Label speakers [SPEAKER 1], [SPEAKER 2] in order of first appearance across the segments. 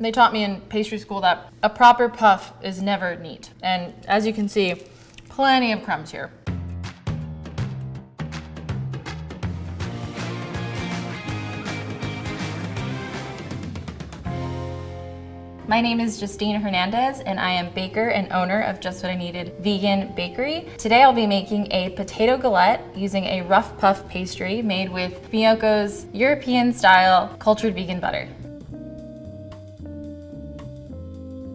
[SPEAKER 1] They taught me in pastry school that a proper puff is never neat. And as you can see, plenty of crumbs here. My name is Justine Hernandez, and I am baker and owner of Just What I Needed Vegan Bakery. Today I'll be making a potato galette using a rough puff pastry made with Miyoko's European-style cultured vegan butter.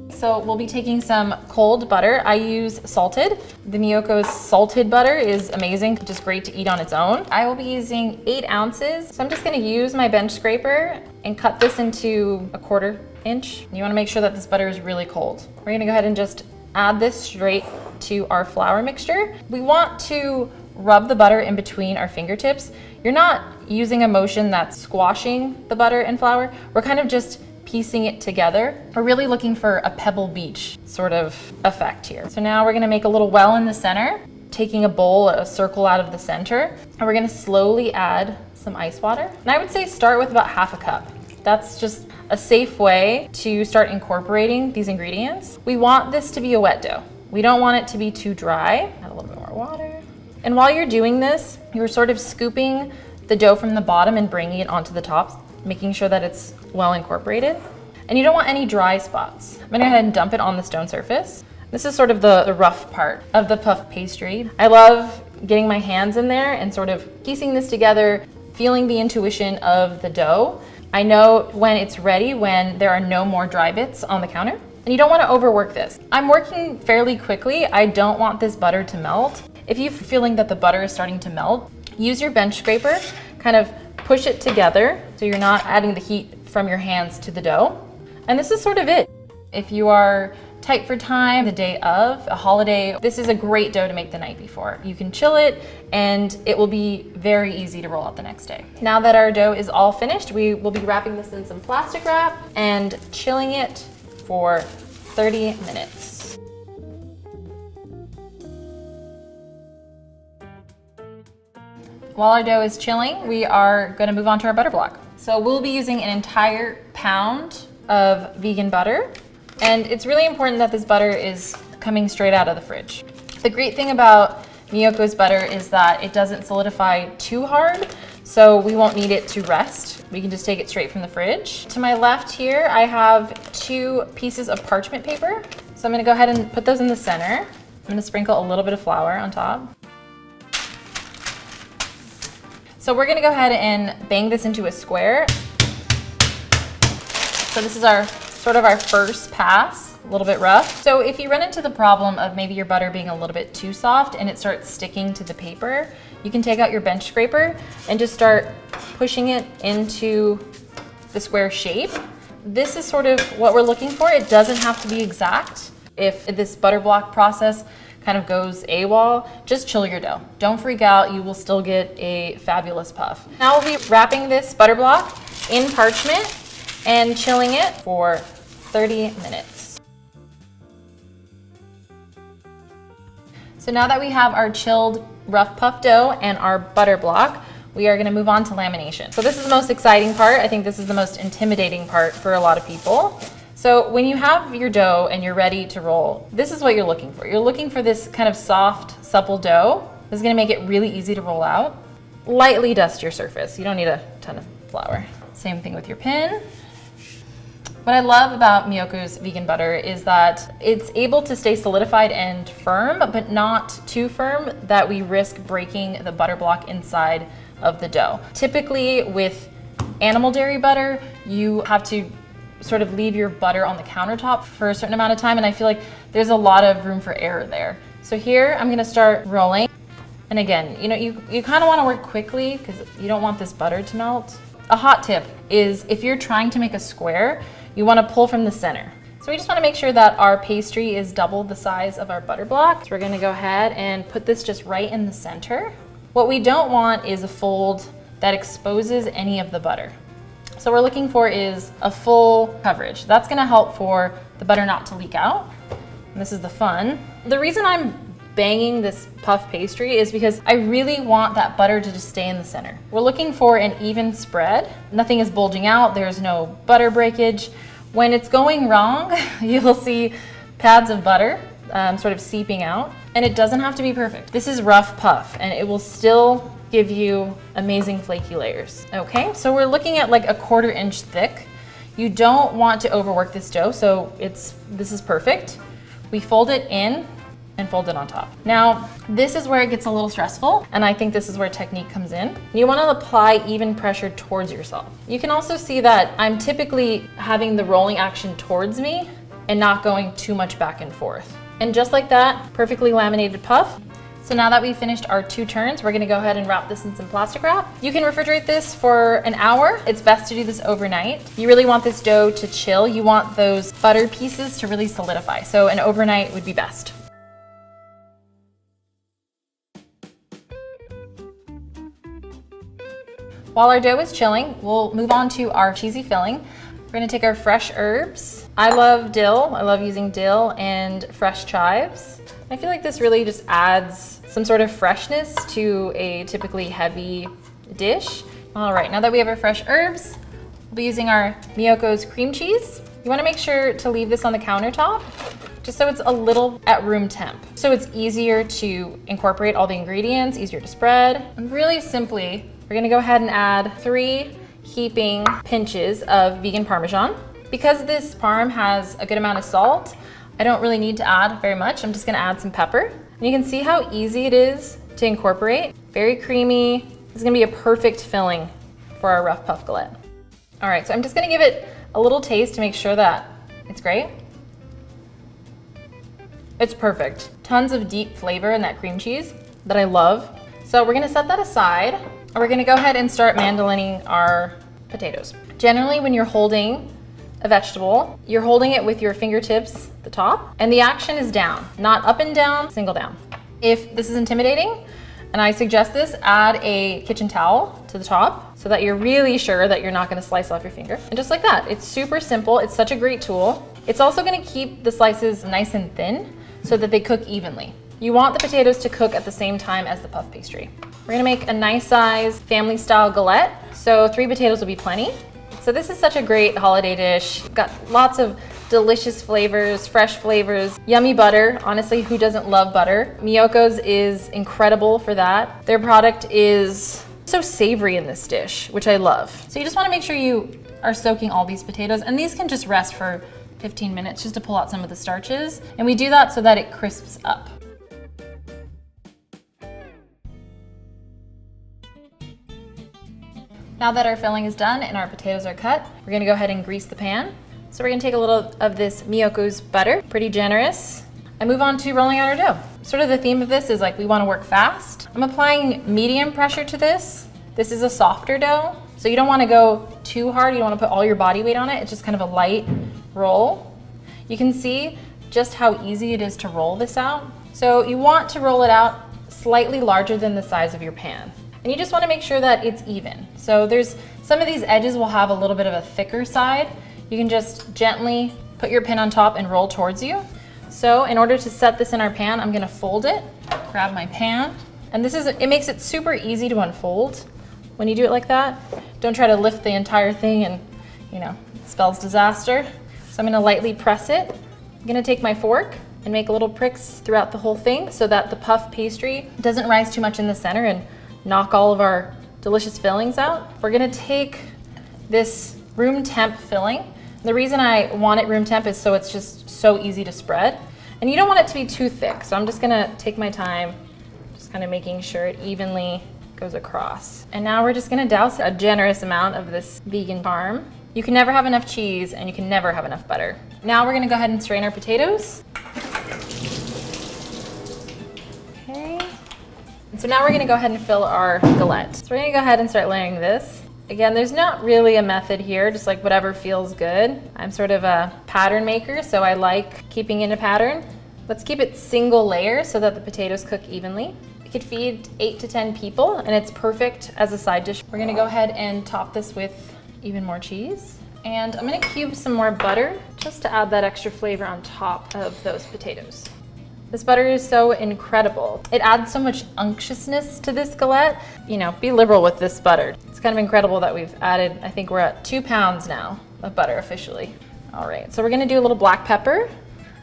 [SPEAKER 1] So we'll be taking some cold butter. I use salted. The Miyoko's salted butter is amazing, just great to eat on its own. I will be using 8 ounces. So I'm just gonna use my bench scraper and cut this into a 1/4 inch. You wanna make sure that this butter is really cold. We're gonna go ahead and just add this straight to our flour mixture. We want to rub the butter in between our fingertips. You're not using a motion that's squashing the butter and flour. We're kind of just piecing it together. We're really looking for a Pebble Beach sort of effect here. So now we're gonna make a little well in the center, taking a bowl, a circle out of the center, and we're gonna slowly add some ice water. And I would say start with about 1/2 cup. That's just a safe way to start incorporating these ingredients. We want this to be a wet dough. We don't want it to be too dry. Add a little bit more water. And while you're doing this, you're sort of scooping the dough from the bottom and bringing it onto the top, making sure that it's well incorporated. And you don't want any dry spots. I'm gonna go ahead and dump it on the stone surface. This is sort of the rough part of the puff pastry. I love getting my hands in there and sort of piecing this together, feeling the intuition of the dough. I know when it's ready, when there are no more dry bits on the counter. And you don't want to overwork this. I'm working fairly quickly. I don't want this butter to melt. If you're feeling that the butter is starting to melt, use your bench scraper, kind of push it together so you're not adding the heat from your hands to the dough. And this is sort of it. If you are tight for time, the day of a holiday, this is a great dough to make the night before. You can chill it and it will be very easy to roll out the next day. Now that our dough is all finished, we will be wrapping this in some plastic wrap and chilling it for 30 minutes. While our dough is chilling, we are gonna move on to our butter block. So we'll be using an entire pound of vegan butter. And it's really important that this butter is coming straight out of the fridge. The great thing about Miyoko's butter is that it doesn't solidify too hard, so we won't need it to rest. We can just take it straight from the fridge. To my left here, I have 2 pieces of parchment paper. So I'm gonna go ahead and put those in the center. I'm gonna sprinkle a little bit of flour on top. So we're gonna go ahead and bang this into a square. So this is our sort of our first pass, a little bit rough. So if you run into the problem of maybe your butter being a little bit too soft and it starts sticking to the paper, you can take out your bench scraper and just start pushing it into the square shape. This is sort of what we're looking for. It doesn't have to be exact. If this butter block process kind of goes AWOL, just chill your dough. Don't freak out, you will still get a fabulous puff. Now we'll be wrapping this butter block in parchment and chilling it for 30 minutes. So now that we have our chilled rough puff dough and our butter block, we are gonna move on to lamination. So this is the most exciting part. I think this is the most intimidating part for a lot of people. So when you have your dough and you're ready to roll, this is what you're looking for. You're looking for this kind of soft, supple dough. This is gonna make it really easy to roll out. Lightly dust your surface. You don't need a ton of flour. Same thing with your pin. What I love about Miyoko's vegan butter is that it's able to stay solidified and firm, but not too firm that we risk breaking the butter block inside of the dough. Typically with animal dairy butter, you have to sort of leave your butter on the countertop for a certain amount of time, and I feel like there's a lot of room for error there. So here I'm gonna start rolling. And again, you kind of wanna work quickly because you don't want this butter to melt. A hot tip is if you're trying to make a square, you want to pull from the center. So we just want to make sure that our pastry is double the size of our butter block. So we're going to go ahead and put this just right in the center. What we don't want is a fold that exposes any of the butter. So what we're looking for is a full coverage. That's going to help for the butter not to leak out. And this is the fun. The reason I'm banging this puff pastry is because I really want that butter to just stay in the center. We're looking for an even spread. Nothing is bulging out. There's no butter breakage. When it's going wrong, you'll see pads of butter sort of seeping out, and it doesn't have to be perfect. This is rough puff, and it will still give you amazing flaky layers. Okay, so we're looking at like a 1/4 inch thick. You don't want to overwork this dough, so this is perfect. We fold it in and fold it on top. Now, this is where it gets a little stressful, and I think this is where technique comes in. You want to apply even pressure towards yourself. You can also see that I'm typically having the rolling action towards me and not going too much back and forth. And just like that, perfectly laminated puff. So now that we've finished our 2 turns, we're gonna go ahead and wrap this in some plastic wrap. You can refrigerate this for an hour. It's best to do this overnight. You really want this dough to chill. You want those butter pieces to really solidify. So an overnight would be best. While our dough is chilling, we'll move on to our cheesy filling. We're gonna take our fresh herbs. I love dill. I love using dill and fresh chives. I feel like this really just adds some sort of freshness to a typically heavy dish. All right, now that we have our fresh herbs, we'll be using our Miyoko's cream cheese. You wanna make sure to leave this on the countertop, just so it's a little at room temp. So it's easier to incorporate all the ingredients, easier to spread. And really simply, we're gonna go ahead and add 3 heaping pinches of vegan Parmesan. Because this parm has a good amount of salt, I don't really need to add very much. I'm just gonna add some pepper. And you can see how easy it is to incorporate. Very creamy. This is gonna be a perfect filling for our rough puff galette. All right, so I'm just gonna give it a little taste to make sure that it's great. It's perfect. Tons of deep flavor in that cream cheese that I love. So we're gonna set that aside, and we're gonna go ahead and start mandolining our potatoes. Generally, when you're holding a vegetable, you're holding it with your fingertips, the top, and the action is down, not up and down, single down. If this is intimidating, and I suggest this, add a kitchen towel to the top so that you're really sure that you're not gonna slice off your finger. And just like that, it's super simple. It's such a great tool. It's also gonna keep the slices nice and thin so that they cook evenly. You want the potatoes to cook at the same time as the puff pastry. We're gonna make a nice size family style galette. So 3 potatoes will be plenty. So this is such a great holiday dish. Got lots of delicious flavors, fresh flavors, yummy butter. Honestly, who doesn't love butter? Miyoko's is incredible for that. Their product is so savory in this dish, which I love. So you just wanna make sure you are soaking all these potatoes, and these can just rest for 15 minutes just to pull out some of the starches. And we do that so that it crisps up. Now that our filling is done and our potatoes are cut, we're gonna go ahead and grease the pan. So we're gonna take a little of this Miyoko's butter, pretty generous, and move on to rolling out our dough. Sort of the theme of this is like we wanna work fast. I'm applying medium pressure to this. This is a softer dough, so you don't wanna go too hard. You don't wanna put all your body weight on it. It's just kind of a light roll. You can see just how easy it is to roll this out. So you want to roll it out slightly larger than the size of your pan. And you just want to make sure that it's even. So there's some of these edges will have a little bit of a thicker side. You can just gently put your pin on top and roll towards you. So in order to set this in our pan, I'm gonna fold it, grab my pan. And it makes it super easy to unfold when you do it like that. Don't try to lift the entire thing and, it spells disaster. So I'm gonna lightly press it. I'm gonna take my fork and make little pricks throughout the whole thing so that the puff pastry doesn't rise too much in the center and knock all of our delicious fillings out. We're gonna take this room temp filling. The reason I want it room temp is so it's just so easy to spread. And you don't want it to be too thick, so I'm just gonna take my time, just kind of making sure it evenly goes across. And now we're just gonna douse a generous amount of this vegan parm. You can never have enough cheese and you can never have enough butter. Now we're gonna go ahead and strain our potatoes. So now we're gonna go ahead and fill our galette. So we're gonna go ahead and start layering this. Again, there's not really a method here, just like whatever feels good. I'm sort of a pattern maker, so I like keeping in a pattern. Let's keep it single layer so that the potatoes cook evenly. It could feed 8 to 10 people, and it's perfect as a side dish. We're gonna go ahead and top this with even more cheese. And I'm gonna cube some more butter just to add that extra flavor on top of those potatoes. This butter is so incredible. It adds so much unctuousness to this galette. Be liberal with this butter. It's kind of incredible that we've added, I think we're at 2 pounds now of butter officially. All right, so we're gonna do a little black pepper,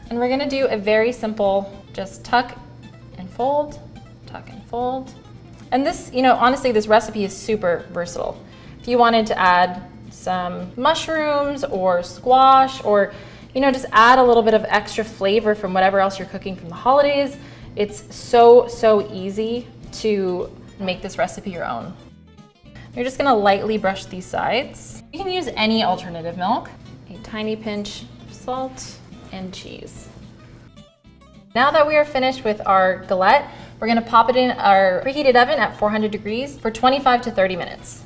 [SPEAKER 1] and we're gonna do a very simple, just tuck and fold, tuck and fold. And this, you know, honestly, this recipe is super versatile. If you wanted to add some mushrooms or squash, or, you know, just add a little bit of extra flavor from whatever else you're cooking from the holidays, it's so easy to make this recipe your own. You're just gonna lightly brush these sides. You can use any alternative milk. A tiny pinch of salt and cheese. Now that we are finished with our galette, we're gonna pop it in our preheated oven at 400 degrees for 25 to 30 minutes.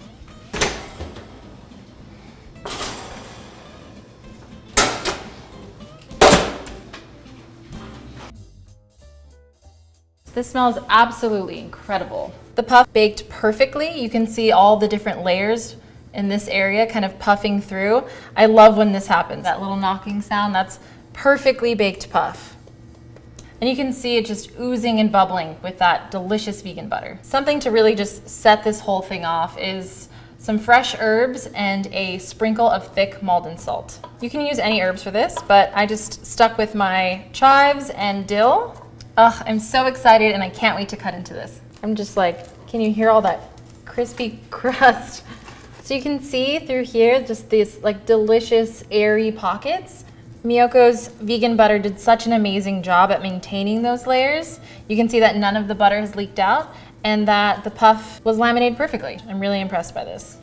[SPEAKER 1] This smells absolutely incredible. The puff baked perfectly. You can see all the different layers in this area kind of puffing through. I love when this happens, that little knocking sound. That's perfectly baked puff. And you can see it just oozing and bubbling with that delicious vegan butter. Something to really just set this whole thing off is some fresh herbs and a sprinkle of thick Maldon salt. You can use any herbs for this, but I just stuck with my chives and dill. Ugh, I'm so excited and I can't wait to cut into this. I'm just like, can you hear all that crispy crust? So you can see through here just these like delicious airy pockets. Miyoko's vegan butter did such an amazing job at maintaining those layers. You can see that none of the butter has leaked out and that the puff was laminated perfectly. I'm really impressed by this.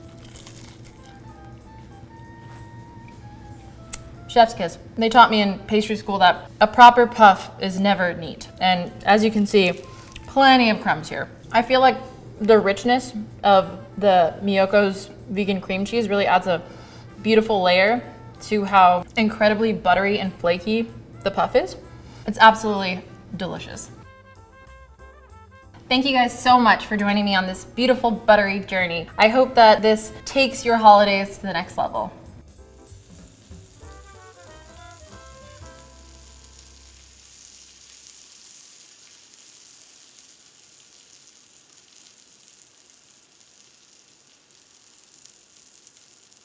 [SPEAKER 1] Chef's kiss. They taught me in pastry school that a proper puff is never neat. And as you can see, plenty of crumbs here. I feel like the richness of the Miyoko's vegan cream cheese really adds a beautiful layer to how incredibly buttery and flaky the puff is. It's absolutely delicious. Thank you guys so much for joining me on this beautiful buttery journey. I hope that this takes your holidays to the next level.